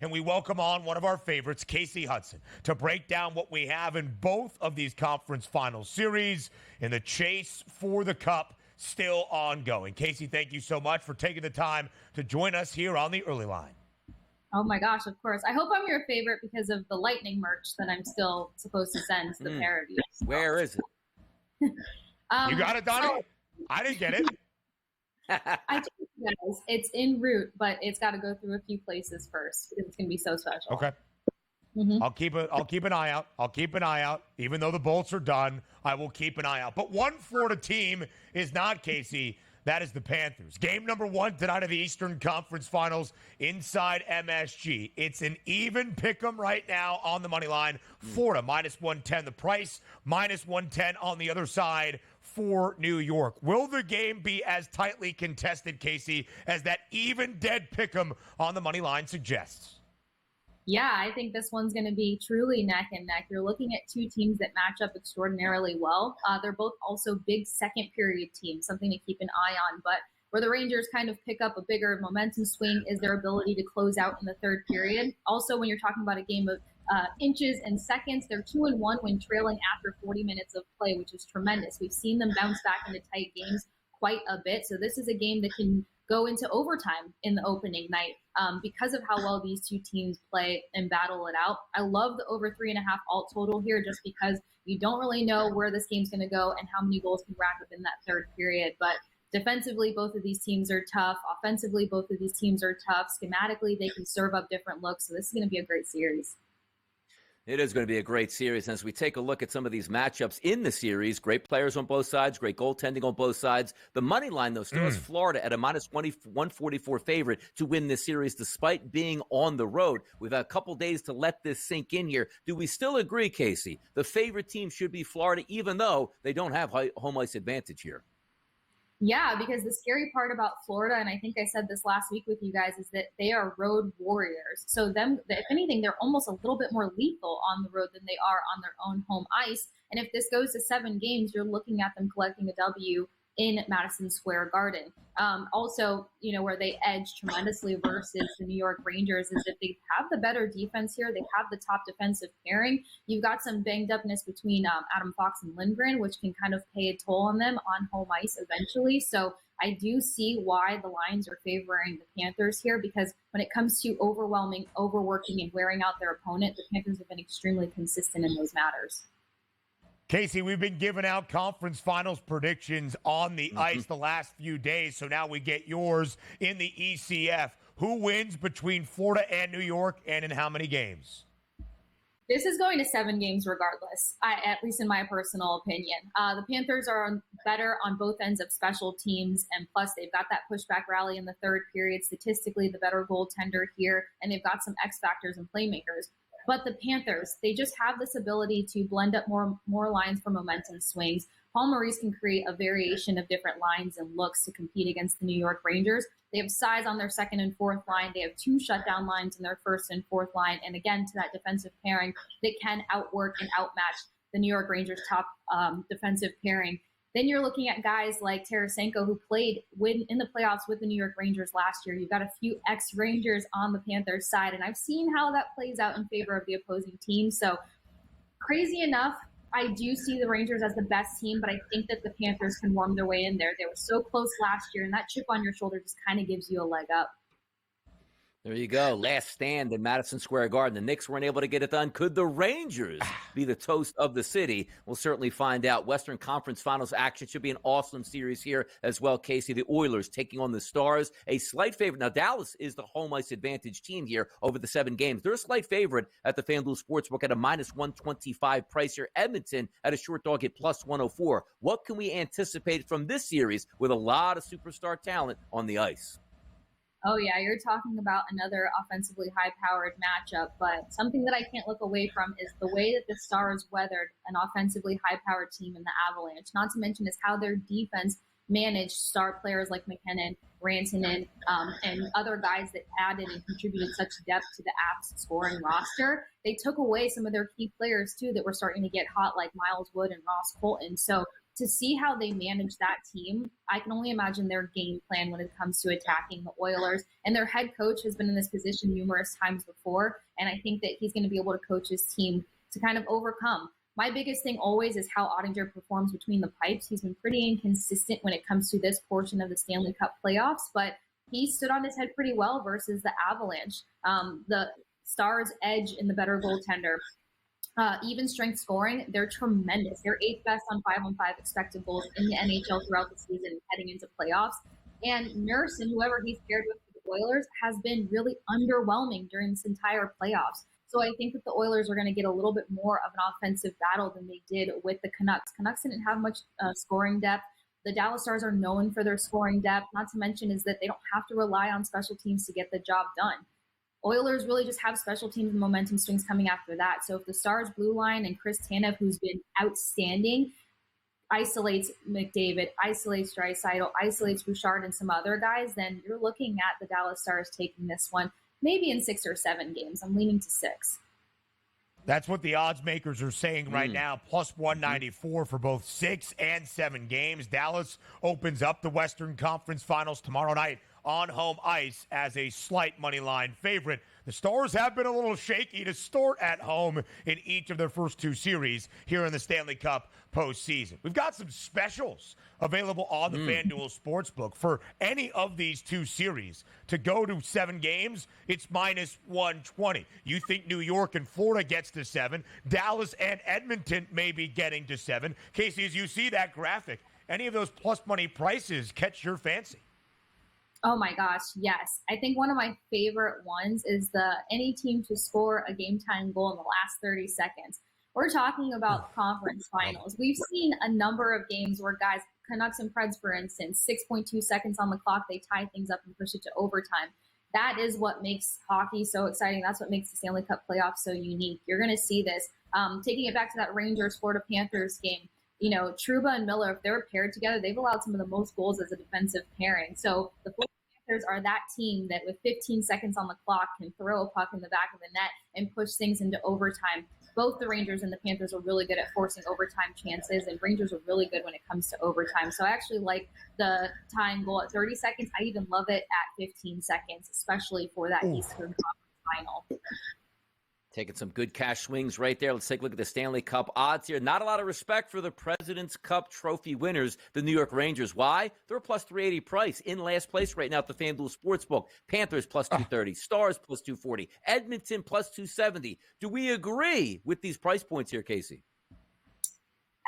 And we welcome on one of our favorites, Kasey Hudson, to break down what we have in both of these conference final series and the chase for the cup still ongoing. Kasey, thank you so much for taking the time to join us here on the Early Line. Oh my gosh, of course. I hope I'm your favorite because of the Lightning merch that I'm still supposed to send to the parody. So. Where is it? You got it, Donnie? I didn't get it. I told you guys, it's en route, but it's got to go through a few places first because it's going to be so special. Okay. Mm-hmm. I'll keep an eye out. I'll keep an eye out. Even though the Bolts are done, I will keep an eye out. But one Florida team is not, Kasey. That is the Panthers. Game number 1 tonight of the Eastern Conference Finals inside MSG. It's an even pick'em right now on the money line. Florida minus 110 the price, minus 110 on the other side for New York. Will the game be as tightly contested, Kasey, as that even dead pick'em on the money line suggests? Yeah, I think this one's going to be truly neck and neck. You're looking at two teams that match up extraordinarily well. They're both also big second period teams, something to keep an eye on. But where the Rangers kind of pick up a bigger momentum swing is their ability to close out in the third period. Also, when you're talking about a game of inches and seconds, they're 2-1 when trailing after 40 minutes of play, which is tremendous. We've seen them bounce back into tight games quite a bit. So this is a game that can go into overtime in the opening night because of how well these two teams play and battle it out. I love the over 3.5 alt total here just because you don't really know where this game's going to go and how many goals can rack up in that third period. But defensively, both of these teams are tough. Offensively, both of these teams are tough. Schematically, they can serve up different looks. So this is going to be a great series. It is going to be a great series. As we take a look at some of these matchups in the series, great players on both sides, great goaltending on both sides. The money line, though, still has Florida at a minus 144 favorite to win this series despite being on the road. We've had a couple days to let this sink in here. Do we still agree, Kasey, the favorite team should be Florida, even though they don't have home ice advantage here? Yeah, because the scary part about Florida, and I think I said this last week with you guys, is that they are road warriors. So if anything, they're almost a little bit more lethal on the road than they are on their own home ice. And if this goes to 7 games, you're looking at them collecting a W in Madison Square Garden. Also, where they edge tremendously versus the New York Rangers is that they have the better defense here. They have the top defensive pairing. You've got some banged upness between Adam Fox and Lindgren, which can kind of pay a toll on them on home ice eventually. So I do see why the lines are favoring the Panthers here, because when it comes to overwhelming, overworking, and wearing out their opponent, the Panthers have been extremely consistent in those matters. Kasey, we've been giving out conference finals predictions on the ice the last few days, so now we get yours in the ECF. Who wins between Florida and New York, and in how many games? This is going to 7 games regardless, at least in my personal opinion. The Panthers are better on both ends of special teams, and plus they've got that pushback rally in the third period, statistically the better goaltender here, and they've got some X factors and playmakers. But the Panthers, they just have this ability to blend up more lines for momentum swings. Paul Maurice can create a variation of different lines and looks to compete against the New York Rangers. They have size on their second and fourth line. They have 2 shutdown lines in their first and fourth line. And again, to that defensive pairing, they can outwork and outmatch the New York Rangers' top defensive pairing. Then you're looking at guys like Tarasenko, who played in the playoffs with the New York Rangers last year. You've got a few ex-Rangers on the Panthers side, and I've seen how that plays out in favor of the opposing team. So crazy enough, I do see the Rangers as the best team, but I think that the Panthers can worm their way in there. They were so close last year, and that chip on your shoulder just kind of gives you a leg up. There you go. Last stand in Madison Square Garden. The Knicks weren't able to get it done. Could the Rangers be the toast of the city? We'll certainly find out. Western Conference Finals action should be an awesome series here as well, Kasey. The Oilers taking on the Stars. A slight favorite. Now, Dallas is the home ice advantage team here over the 7 games. They're a slight favorite at the FanDuel Sportsbook at a minus 125 price here. Edmonton at a short dog at plus 104. What can we anticipate from this series with a lot of superstar talent on the ice? Oh, yeah, you're talking about another offensively high-powered matchup, but something that I can't look away from is the way that the Stars weathered an offensively high-powered team in the Avalanche. Not to mention is how their defense managed star players like McKinnon, Rantanen, and other guys that added and contributed such depth to the Avs scoring roster. They took away some of their key players, too, that were starting to get hot, like Miles Wood and Ross Colton. So to see how they manage that team, I can only imagine their game plan when it comes to attacking the Oilers. And their head coach has been in this position numerous times before, and I think that he's going to be able to coach his team to kind of overcome. My biggest thing always is how Ottinger performs between the pipes. He's been pretty inconsistent when it comes to this portion of the Stanley Cup playoffs, but he stood on his head pretty well versus the Avalanche. The Stars' edge in the better goaltender. Even strength scoring, they're tremendous. They're 8th best on 5-on-5 expected goals in the NHL throughout the season heading into playoffs. And Nurse and whoever he's paired with for the Oilers has been really underwhelming during this entire playoffs. So I think that the Oilers are going to get a little bit more of an offensive battle than they did with the Canucks. Canucks didn't have much scoring depth. The Dallas Stars are known for their scoring depth. Not to mention is that they don't have to rely on special teams to get the job done. Oilers really just have special teams and momentum swings coming after that. So if the Stars blue line and Chris Tanev, who's been outstanding, isolates McDavid, isolates Draisaitl, isolates Bouchard and some other guys, then you're looking at the Dallas Stars taking this one maybe in 6 or 7 games. I'm leaning to 6. That's what the odds makers are saying right now, plus 194 for both 6 and 7 games. Dallas opens up the Western Conference Finals tomorrow night on home ice as a slight money line favorite. The Stars have been a little shaky to start at home in each of their first 2 series here in the Stanley Cup postseason. We've got some specials available on the FanDuel Sportsbook for any of these 2 series. To go to 7 games, it's minus 120. You think New York and Florida gets to 7. Dallas and Edmonton may be getting to 7. Kasey, as you see that graphic, any of those plus money prices catch your fancy? Oh my gosh, yes. I think one of my favorite ones is the any team to score a game-time goal in the last 30 seconds. We're talking about conference finals. We've seen a number of games where guys, Canucks and Preds, for instance, 6.2 seconds on the clock, they tie things up and push it to overtime. That is what makes hockey so exciting. That's what makes the Stanley Cup playoffs so unique. You're going to see this. Taking it back to that Rangers-Florida Panthers game, you know, Trouba and Miller, if they're paired together, they've allowed some of the most goals as a defensive pairing. So the Florida Panthers are that team that with 15 seconds on the clock can throw a puck in the back of the net and push things into overtime. Both the Rangers and the Panthers are really good at forcing overtime chances, and Rangers are really good when it comes to overtime. So I actually like the tying goal at 30 seconds. I even love it at 15 seconds, especially for that Eastern Conference final. Taking some good cash swings right there. Let's take a look at the Stanley Cup odds here. Not a lot of respect for the President's Cup trophy winners, the New York Rangers. Why? They're a plus 380 price in last place right now at the FanDuel Sportsbook. Panthers plus 230, Stars plus 240, Edmonton plus 270. Do we agree with these price points here, Kasey?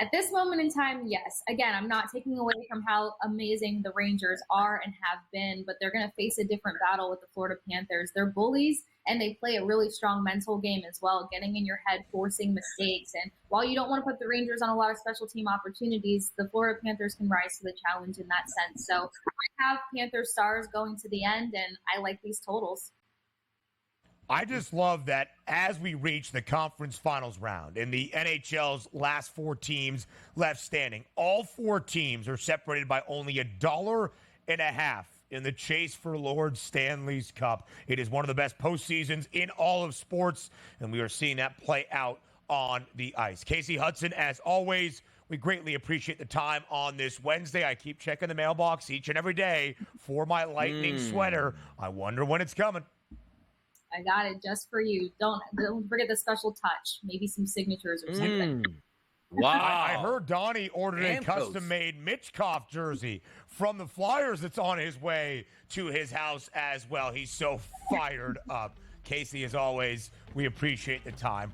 At this moment in time, yes. Again, I'm not taking away from how amazing the Rangers are and have been, but they're going to face a different battle with the Florida Panthers. They're bullies, and they play a really strong mental game as well, getting in your head, forcing mistakes. And while you don't want to put the Rangers on a lot of special team opportunities, the Florida Panthers can rise to the challenge in that sense. So I have Panthers Stars going to the end, and I like these totals. I just love that as we reach the conference finals round in the NHL's last 4 teams left standing, all 4 teams are separated by only $1.50 in the chase for Lord Stanley's Cup. It is one of the best postseasons in all of sports, and we are seeing that play out on the ice. Kasey Hudson, as always, we greatly appreciate the time on this Wednesday. I keep checking the mailbox each and every day for my Lightning sweater. I wonder when it's coming. I got it just for you. Don't forget the special touch. Maybe some signatures or something. Wow. I heard Donnie ordered a custom-made Mitchkoff jersey from the Flyers that's on his way to his house as well. He's so fired up. Kasey, as always, we appreciate the time.